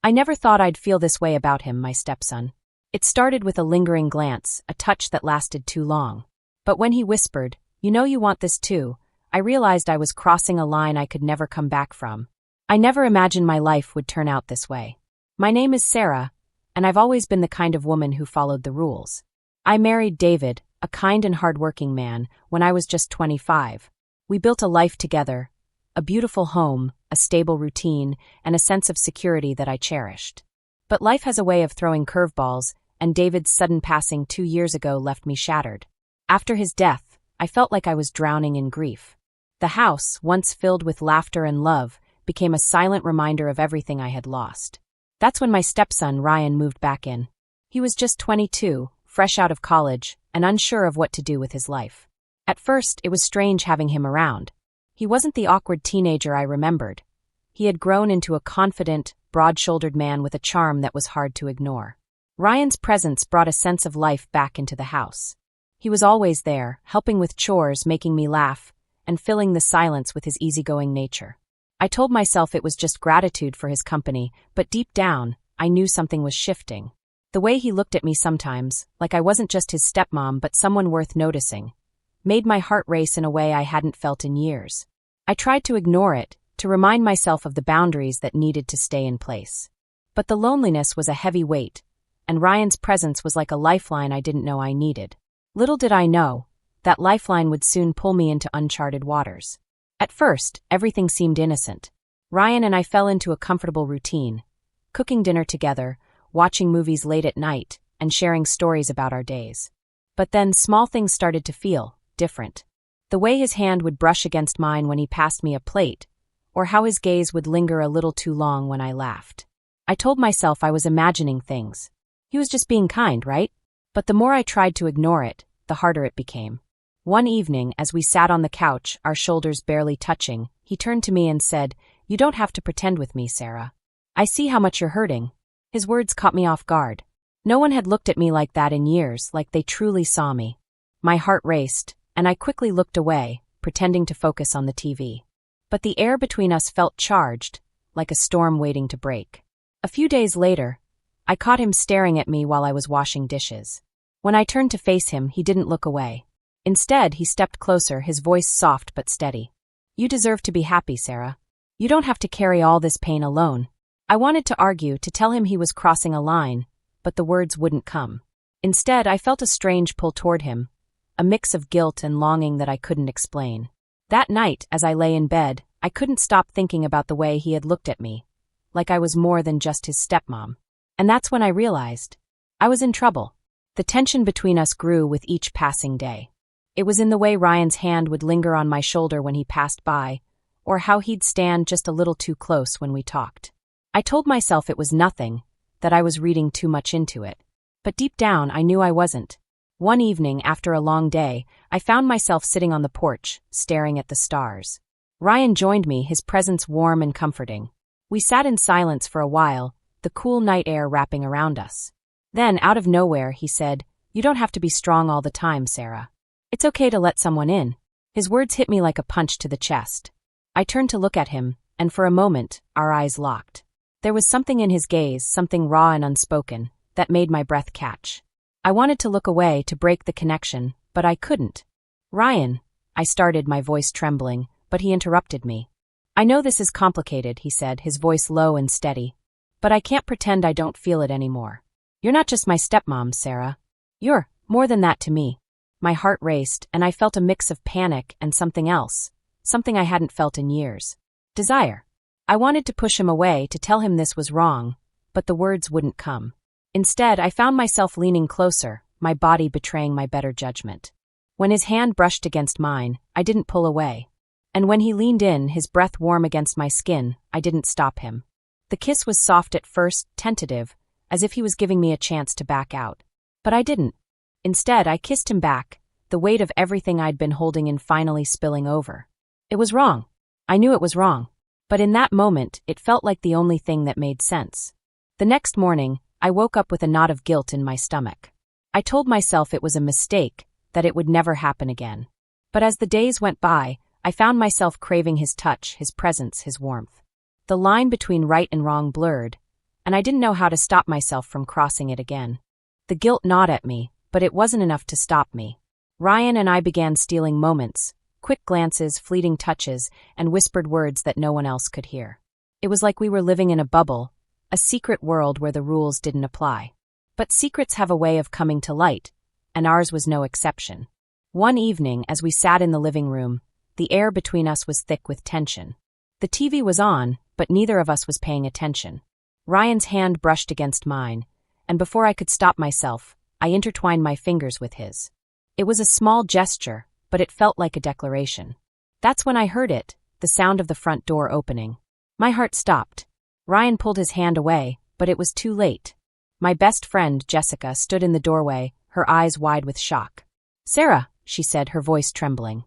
I never thought I'd feel this way about him, my stepson. It started with a lingering glance, a touch that lasted too long. But when he whispered, "You know you want this too," I realized I was crossing a line I could never come back from. I never imagined my life would turn out this way. My name is Sarah, and I've always been the kind of woman who followed the rules. I married David, a kind and hardworking man, when I was just 25. We built a life together, a beautiful home, a stable routine, and a sense of security that I cherished. But life has a way of throwing curveballs, and David's sudden passing 2 years ago left me shattered. After his death, I felt like I was drowning in grief. The house, once filled with laughter and love, became a silent reminder of everything I had lost. That's when my stepson, Ryan, moved back in. He was just 22, fresh out of college, and unsure of what to do with his life. At first, it was strange having him around. He wasn't the awkward teenager I remembered. He had grown into a confident, broad-shouldered man with a charm that was hard to ignore. Ryan's presence brought a sense of life back into the house. He was always there, helping with chores, making me laugh, and filling the silence with his easygoing nature. I told myself it was just gratitude for his company, but deep down, I knew something was shifting. The way he looked at me sometimes, like I wasn't just his stepmom but someone worth noticing, made my heart race in a way I hadn't felt in years. I tried to ignore it, to remind myself of the boundaries that needed to stay in place. But the loneliness was a heavy weight, and Ryan's presence was like a lifeline I didn't know I needed. Little did I know, that lifeline would soon pull me into uncharted waters. At first, everything seemed innocent. Ryan and I fell into a comfortable routine, cooking dinner together, watching movies late at night, and sharing stories about our days. But then small things started to feel different. The way his hand would brush against mine when he passed me a plate, or how his gaze would linger a little too long when I laughed. I told myself I was imagining things. He was just being kind, right? But the more I tried to ignore it, the harder it became. One evening, as we sat on the couch, our shoulders barely touching, he turned to me and said, "You don't have to pretend with me, Sarah. I see how much you're hurting." His words caught me off guard. No one had looked at me like that in years, like they truly saw me. My heart raced, and I quickly looked away, pretending to focus on the TV. But the air between us felt charged, like a storm waiting to break. A few days later, I caught him staring at me while I was washing dishes. When I turned to face him, he didn't look away. Instead, he stepped closer, his voice soft but steady. "You deserve to be happy, Sarah. You don't have to carry all this pain alone." I wanted to argue, to tell him he was crossing a line, but the words wouldn't come. Instead, I felt a strange pull toward him, a mix of guilt and longing that I couldn't explain. That night, as I lay in bed, I couldn't stop thinking about the way he had looked at me, like I was more than just his stepmom. And that's when I realized I was in trouble. The tension between us grew with each passing day. It was in the way Ryan's hand would linger on my shoulder when he passed by, or how he'd stand just a little too close when we talked. I told myself it was nothing, that I was reading too much into it. But deep down, I knew I wasn't. One evening, after a long day, I found myself sitting on the porch, staring at the stars. Ryan joined me, his presence warm and comforting. We sat in silence for a while, the cool night air wrapping around us. Then, out of nowhere, he said, "You don't have to be strong all the time, Sarah. It's okay to let someone in." His words hit me like a punch to the chest. I turned to look at him, and for a moment, our eyes locked. There was something in his gaze, something raw and unspoken, that made my breath catch. I wanted to look away, to break the connection, but I couldn't. "Ryan," I started, my voice trembling, but he interrupted me. "I know this is complicated," he said, his voice low and steady, "but I can't pretend I don't feel it anymore. You're not just my stepmom, Sarah. You're more than that to me." My heart raced, and I felt a mix of panic and something else, something I hadn't felt in years. Desire. I wanted to push him away, to tell him this was wrong, but the words wouldn't come. Instead, I found myself leaning closer, my body betraying my better judgment. When his hand brushed against mine, I didn't pull away. And when he leaned in, his breath warm against my skin, I didn't stop him. The kiss was soft at first, tentative, as if he was giving me a chance to back out. But I didn't. Instead, I kissed him back, the weight of everything I'd been holding in finally spilling over. It was wrong. I knew it was wrong. But in that moment, it felt like the only thing that made sense. The next morning, I woke up with a knot of guilt in my stomach. I told myself it was a mistake, that it would never happen again. But as the days went by, I found myself craving his touch, his presence, his warmth. The line between right and wrong blurred, and I didn't know how to stop myself from crossing it again. The guilt gnawed at me, but it wasn't enough to stop me. Ryan and I began stealing moments, quick glances, fleeting touches, and whispered words that no one else could hear. It was like we were living in a bubble, a secret world where the rules didn't apply. But secrets have a way of coming to light, and ours was no exception. One evening, as we sat in the living room, the air between us was thick with tension. The TV was on, but neither of us was paying attention. Ryan's hand brushed against mine, and before I could stop myself, I intertwined my fingers with his. It was a small gesture, but it felt like a declaration. That's when I heard it, the sound of the front door opening. My heart stopped. Ryan pulled his hand away, but it was too late. My best friend, Jessica, stood in the doorway, her eyes wide with shock. "Sarah," she said, her voice trembling.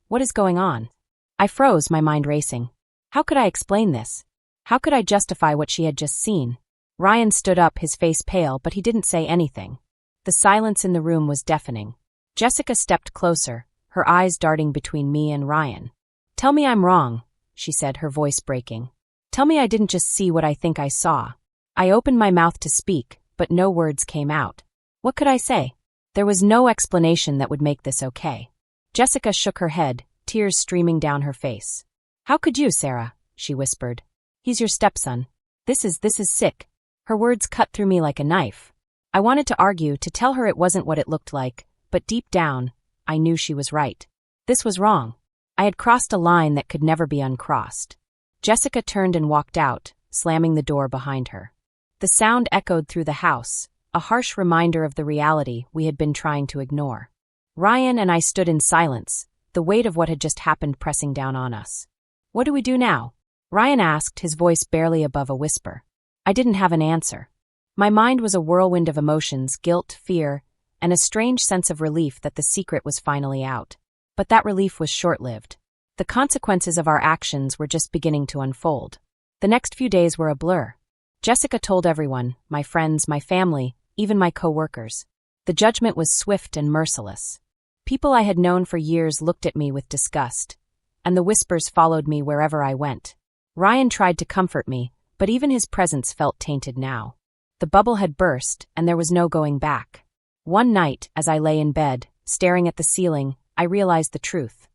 What is going on?" I froze, my mind racing. How could I explain this? How could I justify what she had just seen? Ryan stood up, his face pale, but he didn't say anything. The silence in the room was deafening. Jessica stepped closer, her eyes darting between me and Ryan. "Tell me I'm wrong," she said, her voice breaking. "Tell me I didn't just see what I think I saw." I opened my mouth to speak, but no words came out. What could I say? There was no explanation that would make this okay. Jessica shook her head, tears streaming down her face. "How could you, Sarah?" she whispered. "He's your stepson. This is sick." Her words cut through me like a knife. I wanted to argue, to tell her it wasn't what it looked like, but deep down, I knew she was right. This was wrong. I had crossed a line that could never be uncrossed. Jessica turned and walked out, slamming the door behind her. The sound echoed through the house, a harsh reminder of the reality we had been trying to ignore. Ryan and I stood in silence, the weight of what had just happened pressing down on us. "What do we do now?" Ryan asked, his voice barely above a whisper. I didn't have an answer. My mind was a whirlwind of emotions, guilt, fear, and a strange sense of relief that the secret was finally out. But that relief was short-lived. The consequences of our actions were just beginning to unfold. The next few days were a blur. Jessica told everyone, my friends, my family, even my co-workers. The judgment was swift and merciless. People I had known for years looked at me with disgust, and the whispers followed me wherever I went. Ryan tried to comfort me, but even his presence felt tainted now. The bubble had burst, and there was no going back. One night, as I lay in bed, staring at the ceiling, I realized the truth.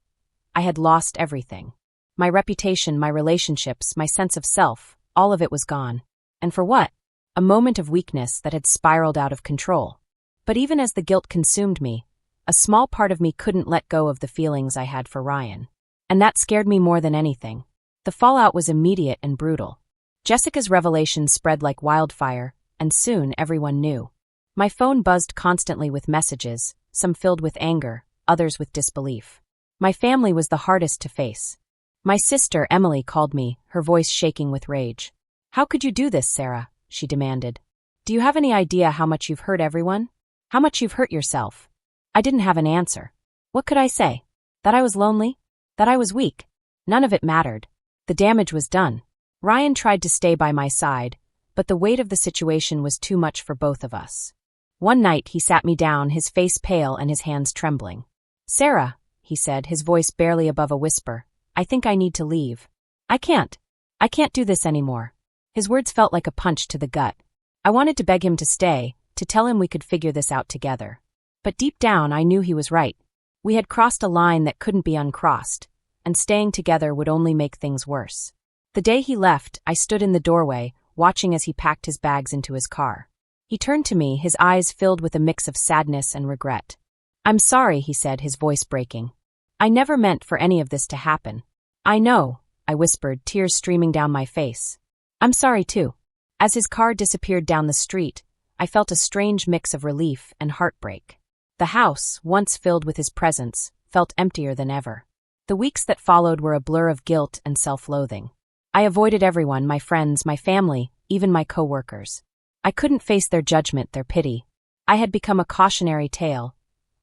I had lost everything. My reputation, my relationships, my sense of self, all of it was gone. And for what? A moment of weakness that had spiraled out of control. But even as the guilt consumed me, a small part of me couldn't let go of the feelings I had for Ryan. And that scared me more than anything. The fallout was immediate and brutal. Jessica's revelation spread like wildfire, and soon everyone knew. My phone buzzed constantly with messages, some filled with anger, others with disbelief. My family was the hardest to face. My sister, Emily, called me, her voice shaking with rage. "How could you do this, Sarah?" she demanded. "Do you have any idea how much you've hurt everyone? How much you've hurt yourself?" I didn't have an answer. What could I say? That I was lonely? That I was weak? None of it mattered. The damage was done. Ryan tried to stay by my side, but the weight of the situation was too much for both of us. One night he sat me down, his face pale and his hands trembling. "Sarah," he said, his voice barely above a whisper, "I think I need to leave. I can't do this anymore." His words felt like a punch to the gut. I wanted to beg him to stay, to tell him we could figure this out together. But deep down I knew he was right. We had crossed a line that couldn't be uncrossed, and staying together would only make things worse. The day he left, I stood in the doorway, watching as he packed his bags into his car. He turned to me, his eyes filled with a mix of sadness and regret. "I'm sorry," he said, his voice breaking. "I never meant for any of this to happen." "I know," I whispered, tears streaming down my face. "I'm sorry too." As his car disappeared down the street, I felt a strange mix of relief and heartbreak. The house, once filled with his presence, felt emptier than ever. The weeks that followed were a blur of guilt and self-loathing. I avoided everyone, my friends, my family, even my co-workers. I couldn't face their judgment, their pity. I had become a cautionary tale,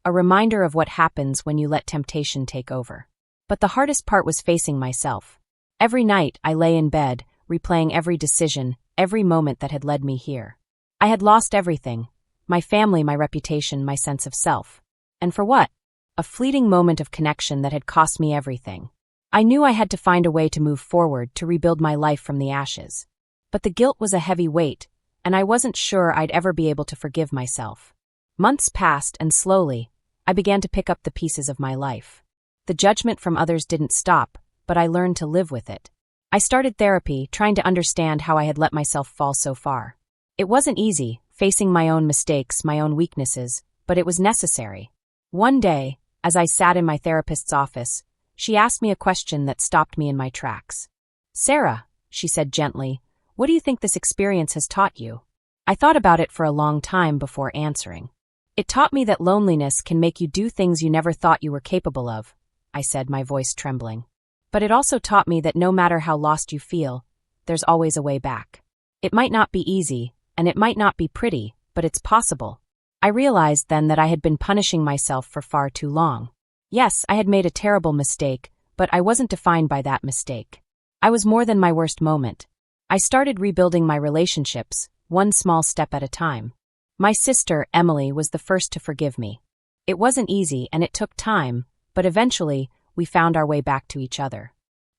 a reminder of what happens when you let temptation take over. But the hardest part was facing myself. Every night I lay in bed, replaying every decision, every moment that had led me here. I had lost everything. My family, my reputation, my sense of self. And for what? A fleeting moment of connection that had cost me everything. I knew I had to find a way to move forward, to rebuild my life from the ashes. But the guilt was a heavy weight, and I wasn't sure I'd ever be able to forgive myself. Months passed, and slowly, I began to pick up the pieces of my life. The judgment from others didn't stop, but I learned to live with it. I started therapy, trying to understand how I had let myself fall so far. It wasn't easy, facing my own mistakes, my own weaknesses, but it was necessary. One day, as I sat in my therapist's office, she asked me a question that stopped me in my tracks. "Sarah," she said gently, "what do you think this experience has taught you?" I thought about it for a long time before answering. "It taught me that loneliness can make you do things you never thought you were capable of," I said, my voice trembling. "But it also taught me that no matter how lost you feel, there's always a way back. It might not be easy, and it might not be pretty, but it's possible." I realized then that I had been punishing myself for far too long. Yes, I had made a terrible mistake, but I wasn't defined by that mistake. I was more than my worst moment. I started rebuilding my relationships, one small step at a time. My sister, Emily, was the first to forgive me. It wasn't easy and it took time, but eventually, we found our way back to each other.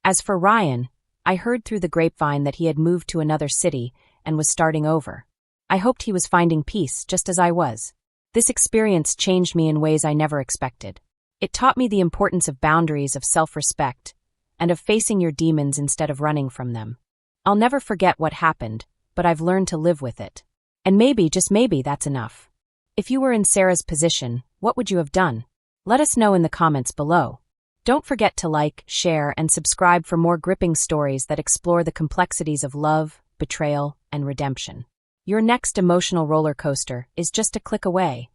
As for Ryan, I heard through the grapevine that he had moved to another city and was starting over. I hoped he was finding peace, just as I was. This experience changed me in ways I never expected. It taught me the importance of boundaries, of self-respect, and of facing your demons instead of running from them. I'll never forget what happened, but I've learned to live with it. And maybe, just maybe, that's enough. If you were in Sarah's position, what would you have done? Let us know in the comments below. Don't forget to like, share, and subscribe for more gripping stories that explore the complexities of love, betrayal, and redemption. Your next emotional roller coaster is just a click away.